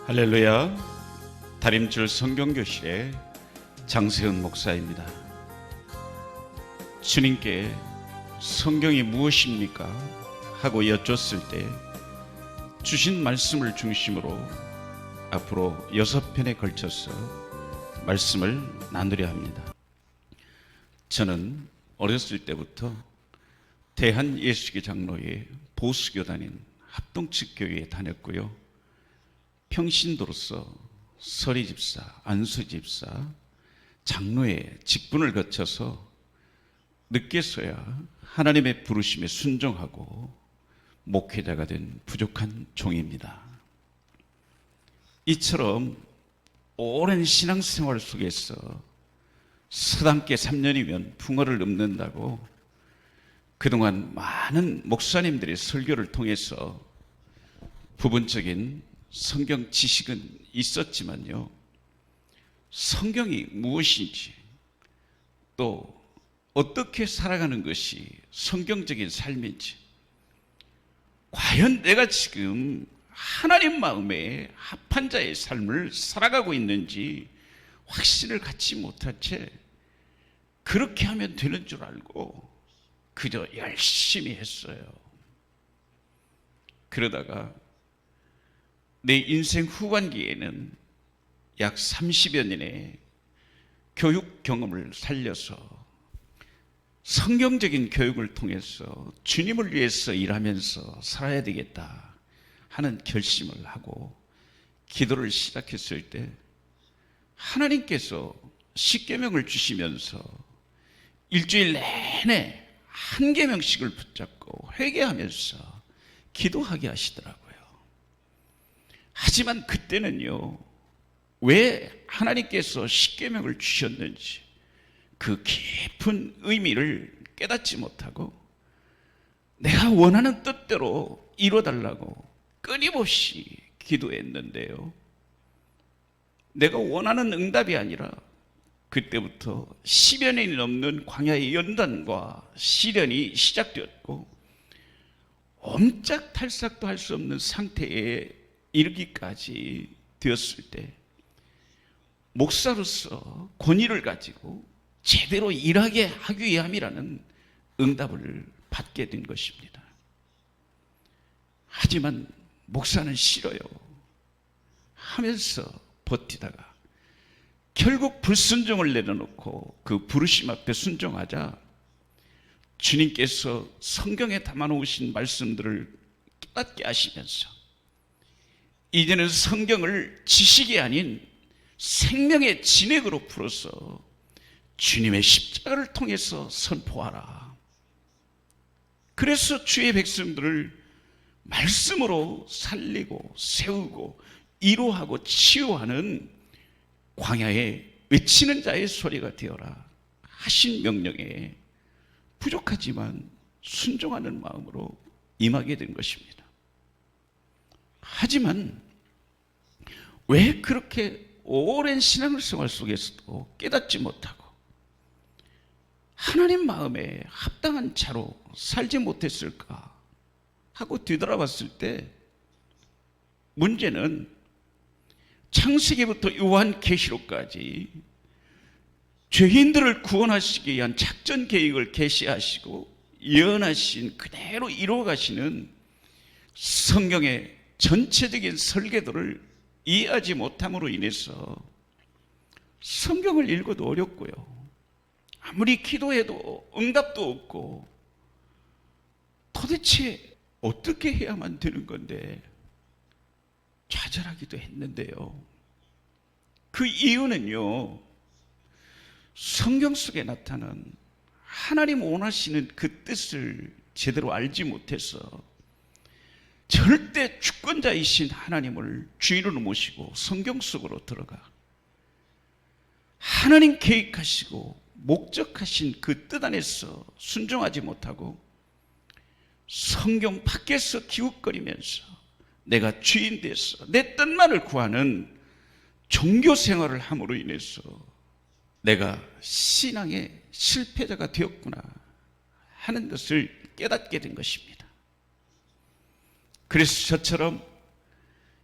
할렐루야. 다림줄 성경교실의 장세훈 목사입니다. 주님께 성경이 무엇입니까? 하고 여쭙을 때 주신 말씀을 중심으로 앞으로 6편에 걸쳐서 말씀을 나누려 합니다. 저는 어렸을 때부터 대한예수교 장로회 보수교단인 합동측교회에 다녔고요. 평신도로서 서리집사, 안수집사, 장로의 직분을 거쳐서 늦게서야 하나님의 부르심에 순종하고 목회자가 된 부족한 종입니다. 이처럼 오랜 신앙생활 속에서 서당계 3년이면 붕어를 넘는다고 그동안 많은 목사님들의 설교를 통해서 부분적인 성경 지식은 있었지만요, 성경이 무엇인지 또 어떻게 살아가는 것이 성경적인 삶인지, 과연 내가 지금 하나님 마음에 합한 자의 삶을 살아가고 있는지 확신을 갖지 못한 채 그렇게 하면 되는 줄 알고 그저 열심히 했어요. 그러다가 내 인생 후반기에는 약 30여 년의 교육 경험을 살려서 성경적인 교육을 통해서 주님을 위해서 일하면서 살아야 되겠다 하는 결심을 하고 기도를 시작했을 때 하나님께서 십계명을 주시면서 일주일 내내 한 계명씩을 붙잡고 회개하면서 기도하게 하시더라고요. 하지만 그때는요, 왜 하나님께서 십계명을 주셨는지 그 깊은 의미를 깨닫지 못하고 내가 원하는 뜻대로 이루어달라고 끊임없이 기도했는데요, 내가 원하는 응답이 아니라 그때부터 10여 년이 넘는 광야의 연단과 시련이 시작되었고 옴짝달싹도 할 수 없는 상태에 이르기까지 되었을 때 목사로서 권위를 가지고 제대로 일하게 하기 위함이라는 응답을 받게 된 것입니다. 하지만 목사는 싫어요 하면서 버티다가 결국 불순종을 내려놓고 그 부르심 앞에 순종하자 주님께서 성경에 담아놓으신 말씀들을 깨닫게 하시면서 이제는 성경을 지식이 아닌 생명의 진액으로 풀어서 주님의 십자가를 통해서 선포하라. 그래서 주의 백성들을 말씀으로 살리고 세우고 위로하고 치유하는 광야에 외치는 자의 소리가 되어라 하신 명령에 부족하지만 순종하는 마음으로 임하게 된 것입니다. 하지만 왜 그렇게 오랜 신앙생활 속에서도 깨닫지 못하고 하나님 마음에 합당한 자로 살지 못했을까 하고 뒤돌아봤을 때 문제는 창세기부터 요한계시록까지 죄인들을 구원하시기 위한 작전 계획을 계시하시고 예언하신 그대로 이루어가시는 성경의 전체적인 설계도를 이해하지 못함으로 인해서 성경을 읽어도 어렵고요, 아무리 기도해도 응답도 없고 도대체 어떻게 해야만 되는 건데 좌절하기도 했는데요, 그 이유는요, 성경 속에 나타난 하나님 원하시는 그 뜻을 제대로 알지 못해서 절대 주권자이신 하나님을 주인으로 모시고 성경 속으로 들어가 하나님 계획하시고 목적하신 그 뜻 안에서 순종하지 못하고 성경 밖에서 기웃거리면서 내가 주인 돼서 내 뜻만을 구하는 종교 생활을 함으로 인해서 내가 신앙의 실패자가 되었구나 하는 것을 깨닫게 된 것입니다. 그래서 저처럼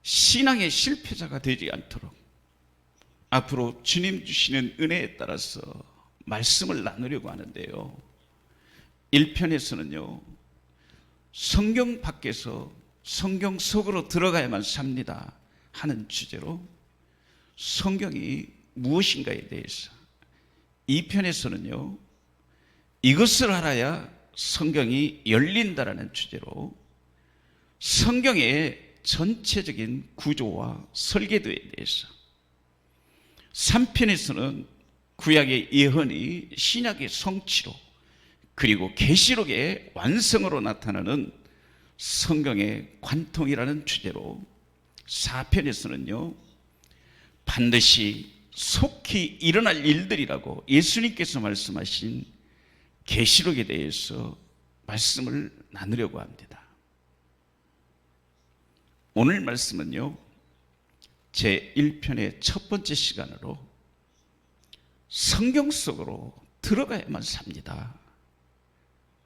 신앙의 실패자가 되지 않도록 앞으로 주님 주시는 은혜에 따라서 말씀을 나누려고 하는데요. 1편에서는요, 성경 밖에서 성경 속으로 들어가야만 삽니다 하는 주제로 성경이 무엇인가에 대해서, 2편에서는요, 이것을 알아야 성경이 열린다라는 주제로 성경의 전체적인 구조와 설계도에 대해서, 3편에서는 구약의 예언이 신약의 성취로, 그리고 계시록의 완성으로 나타나는 성경의 관통이라는 주제로, 4편에서는요 반드시 속히 일어날 일들이라고 예수님께서 말씀하신 계시록에 대해서 말씀을 나누려고 합니다. 오늘 말씀은요, 제 1편의 첫 번째 시간으로 성경 속으로 들어가야만 삽니다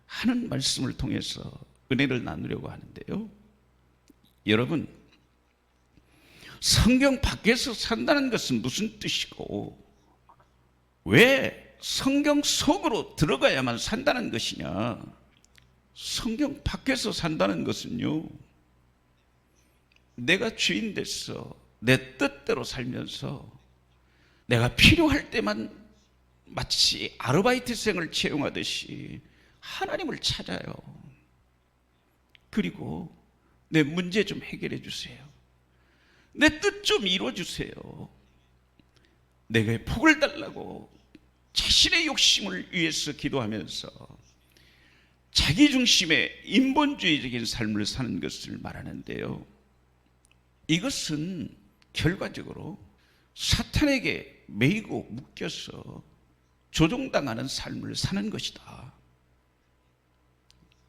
하는 말씀을 통해서 은혜를 나누려고 하는데요. 여러분, 성경 밖에서 산다는 것은 무슨 뜻이고 왜 성경 속으로 들어가야만 산다는 것이냐? 성경 밖에서 산다는 것은요, 내가 주인 돼서 내 뜻대로 살면서 내가 필요할 때만 마치 아르바이트생을 채용하듯이 하나님을 찾아요. 그리고 내 문제 좀 해결해 주세요. 내 뜻 좀 이루어 주세요. 내게 복을 달라고 자신의 욕심을 위해서 기도하면서 자기 중심의 인본주의적인 삶을 사는 것을 말하는데요, 이것은 결과적으로 사탄에게 매이고 묶여서 조종당하는 삶을 사는 것이다.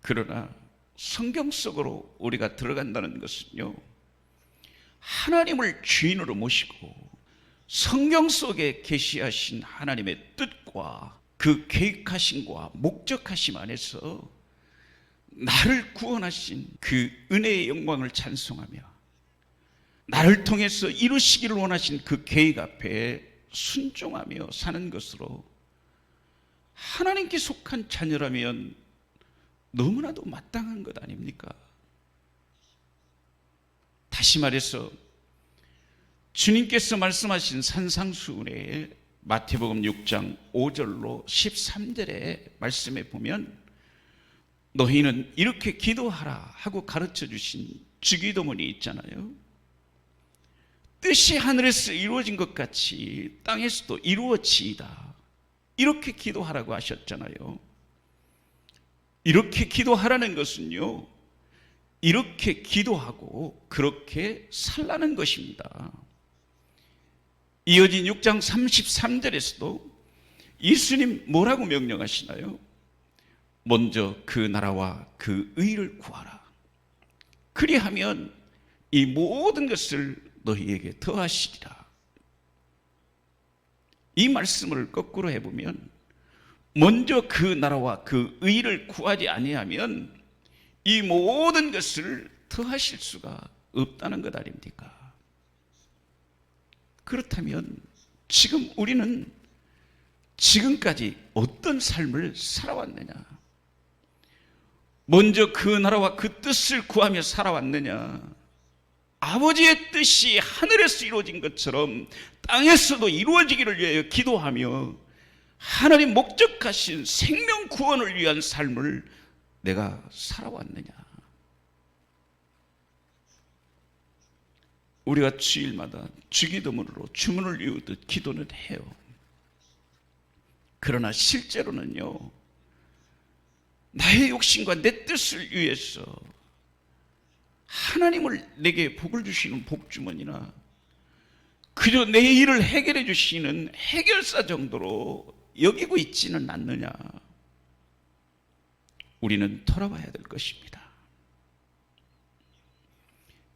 그러나 성경 속으로 우리가 들어간다는 것은요, 하나님을 주인으로 모시고 성경 속에 계시하신 하나님의 뜻과 그 계획하심과 목적하심 안에서 나를 구원하신 그 은혜의 영광을 찬송하며 나를 통해서 이루시기를 원하신 그 계획 앞에 순종하며 사는 것으로 하나님께 속한 자녀라면 너무나도 마땅한 것 아닙니까? 다시 말해서 주님께서 말씀하신 산상수훈에 마태복음 6장 5절로 13절의 말씀에 보면 너희는 이렇게 기도하라 하고 가르쳐 주신 주기도문이 있잖아요. 뜻이 하늘에서 이루어진 것 같이 땅에서도 이루어지이다, 이렇게 기도하라고 하셨잖아요. 이렇게 기도하라는 것은요, 이렇게 기도하고 그렇게 살라는 것입니다. 이어진 6장 33절에서도 예수님 뭐라고 명령하시나요? 먼저 그 나라와 그 의를 구하라. 그리하면 이 모든 것을 너희에게 더하시리라. 이 말씀을 거꾸로 해보면 먼저 그 나라와 그 의를 구하지 아니하면 이 모든 것을 더하실 수가 없다는 것 아닙니까? 그렇다면 지금 우리는 지금까지 어떤 삶을 살아왔느냐? 먼저 그 나라와 그 뜻을 구하며 살아왔느냐? 아버지의 뜻이 하늘에서 이루어진 것처럼 땅에서도 이루어지기를 위하여 기도하며 하나님 목적하신 생명 구원을 위한 삶을 내가 살아왔느냐? 우리가 주일마다 주기도문으로 주문을 이루듯 기도는 해요. 그러나 실제로는요, 나의 욕심과 내 뜻을 위해서 하나님을 내게 복을 주시는 복주머니나 그저 내 일을 해결해 주시는 해결사 정도로 여기고 있지는 않느냐? 우리는 돌아봐야 될 것입니다.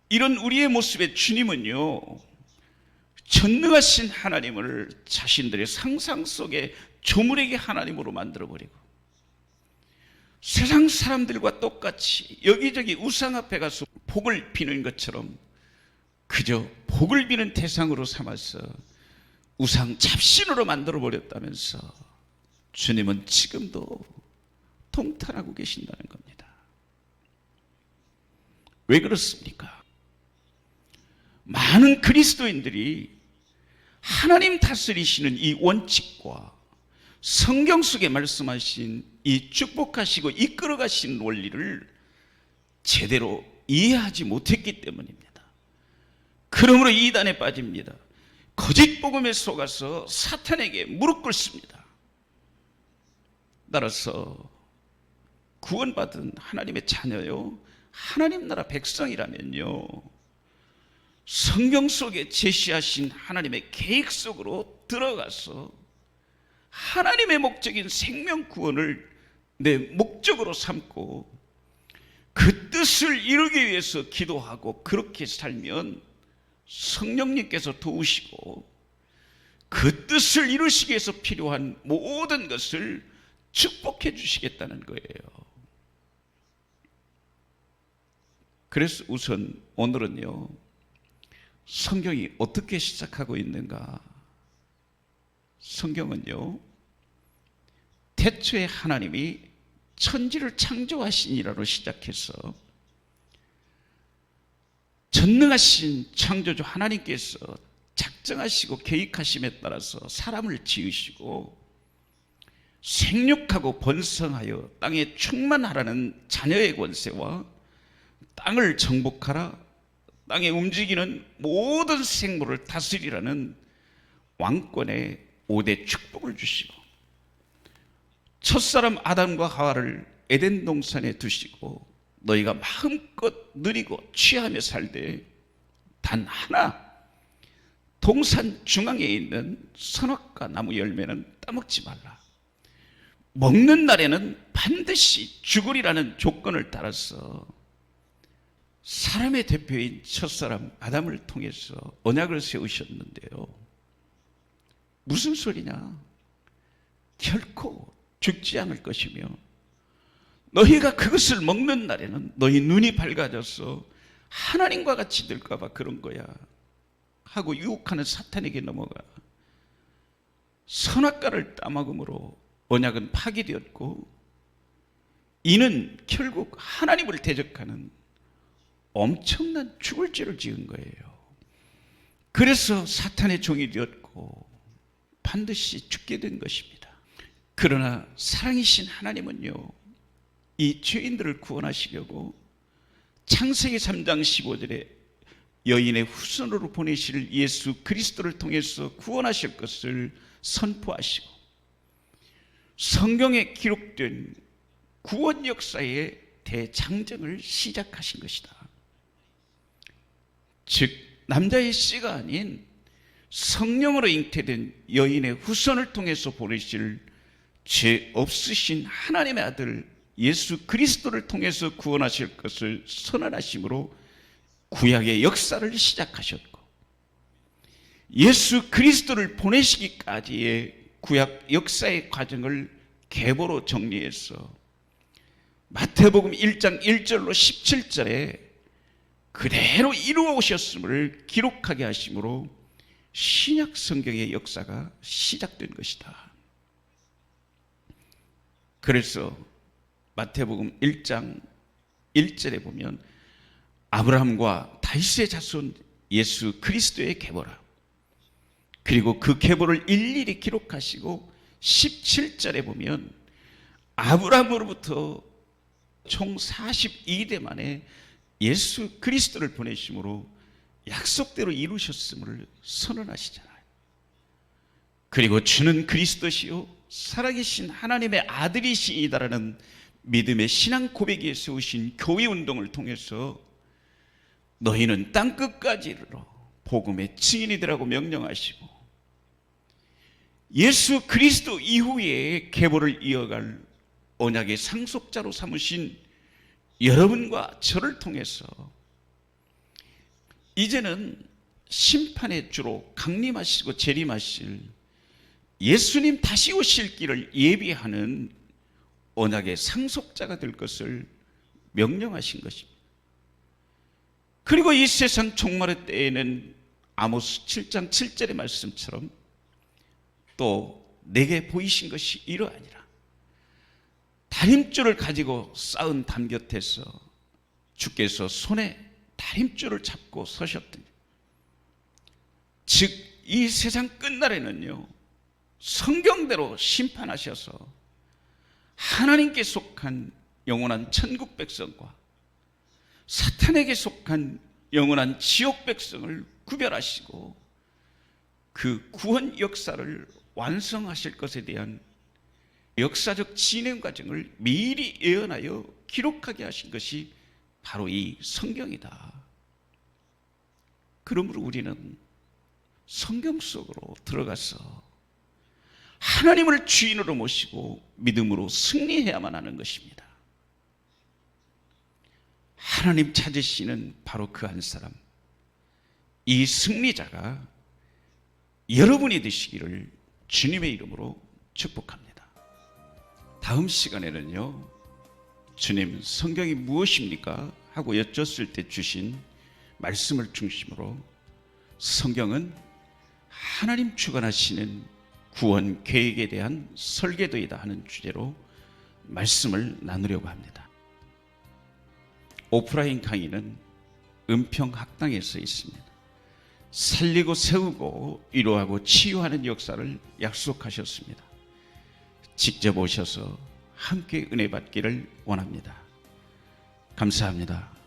이런 우리의 모습에 주님은요, 전능하신 하나님을 자신들의 상상 속에 조물에게 하나님으로 만들어버리고 세상 사람들과 똑같이 여기저기 우상 앞에 가서 복을 비는 것처럼 그저 복을 비는 대상으로 삼아서 우상 잡신으로 만들어 버렸다면서 주님은 지금도 통탄하고 계신다는 겁니다. 왜 그렇습니까? 많은 그리스도인들이 하나님 다스리시는 이 원칙과 성경 속에 말씀하신 이 축복하시고 이끌어 가신 원리를 제대로 이해하지 못했기 때문입니다. 그러므로 이단에 빠집니다. 거짓 복음에 속아서 사탄에게 무릎 꿇습니다. 따라서 구원받은 하나님의 자녀요, 하나님 나라 백성이라면요, 성경 속에 제시하신 하나님의 계획 속으로 들어가서 하나님의 목적인 생명 구원을 내 목적으로 삼고 그 뜻을 이루기 위해서 기도하고 그렇게 살면 성령님께서 도우시고 그 뜻을 이루시기 위해서 필요한 모든 것을 축복해 주시겠다는 거예요. 그래서 우선 오늘은요, 성경이 어떻게 시작하고 있는가? 성경은요, 태초에 하나님이 천지를 창조하시니라로 시작해서 전능하신 창조주 하나님께서 작정하시고 계획하심에 따라서 사람을 지으시고 생육하고 번성하여 땅에 충만하라는 자녀의 권세와 땅을 정복하라, 땅에 움직이는 모든 생물을 다스리라는 왕권의 5대 축복을 주시고 첫사람 아담과 하와를 에덴 동산에 두시고 너희가 마음껏 누리고 취하며 살되 단 하나 동산 중앙에 있는 선악과 나무 열매는 따먹지 말라. 먹는 날에는 반드시 죽으리라는 조건을 따라서 사람의 대표인 첫사람 아담을 통해서 언약을 세우셨는데요, 무슨 소리냐? 결코 죽지 않을 것이며 너희가 그것을 먹는 날에는 너희 눈이 밝아져서 하나님과 같이 될까 봐 그런 거야 하고 유혹하는 사탄에게 넘어가 선악과를 따먹음으로 언약은 파기되었고, 이는 결국 하나님을 대적하는 엄청난 죽을 죄를 지은 거예요. 그래서 사탄의 종이 되었고 반드시 죽게 된 것입니다. 그러나 사랑이신 하나님은요, 이 죄인들을 구원하시려고 창세기 3장 15절에 여인의 후손으로 보내실 예수 그리스도를 통해서 구원하실 것을 선포하시고 성경에 기록된 구원 역사의 대장정을 시작하신 것이다. 즉 남자의 씨가 아닌 성령으로 잉태된 여인의 후손을 통해서 보내실 죄 없으신 하나님의 아들 예수 그리스도를 통해서 구원하실 것을 선언하심으로 구약의 역사를 시작하셨고, 예수 그리스도를 보내시기까지의 구약 역사의 과정을 계보로 정리해서 마태복음 1장 1절로 17절에 그대로 이루어 오셨음을 기록하게 하심으로 신약 성경의 역사가 시작된 것이다. 그래서 마태복음 1장 1절에 보면 아브라함과 다윗의 자손 예수 그리스도의 계보라, 그리고 그 계보를 일일이 기록하시고 17절에 보면 아브라함으로부터 총 42대 만에 예수 그리스도를 보내심으로 약속대로 이루셨음을 선언하시잖아요. 그리고 주는 그리스도시요 살아계신 하나님의 아들이시이다라는 믿음의 신앙 고백에 세우신 교회 운동을 통해서 너희는 땅끝까지 이르러 복음의 증인이 되라고 명령하시고, 예수 그리스도 이후에 계보를 이어갈 언약의 상속자로 삼으신 여러분과 저를 통해서 이제는 심판의 주로 강림하시고 재림하실 예수님 다시 오실 길을 예비하는 언약의 상속자가 될 것을 명령하신 것입니다. 그리고 이 세상 종말의 때에는 아모스 7장 7절의 말씀처럼 또 내게 보이신 것이 이러하니라. 다림줄을 가지고 쌓은 담 곁에서 주께서 손에 다림줄을 잡고 서셨더니, 즉 이 세상 끝날에는요, 성경대로 심판하셔서 하나님께 속한 영원한 천국 백성과 사탄에게 속한 영원한 지옥 백성을 구별하시고 그 구원 역사를 완성하실 것에 대한 역사적 진행 과정을 미리 예언하여 기록하게 하신 것이 바로 이 성경이다. 그러므로 우리는 성경 속으로 들어가서 하나님을 주인으로 모시고 믿음으로 승리해야만 하는 것입니다. 하나님 찾으시는 바로 그 한 사람, 이 승리자가 여러분이 되시기를 주님의 이름으로 축복합니다. 다음 시간에는요, 주님 성경이 무엇입니까? 하고 여쭸을 때 주신 말씀을 중심으로 성경은 하나님 주관하시는 구원 계획에 대한 설계도이다 하는 주제로 말씀을 나누려고 합니다. 오프라인 강의는 은평학당에서 있습니다. 살리고 세우고 위로하고 치유하는 역사를 약속하셨습니다. 직접 오셔서 함께 은혜 받기를 원합니다. 감사합니다.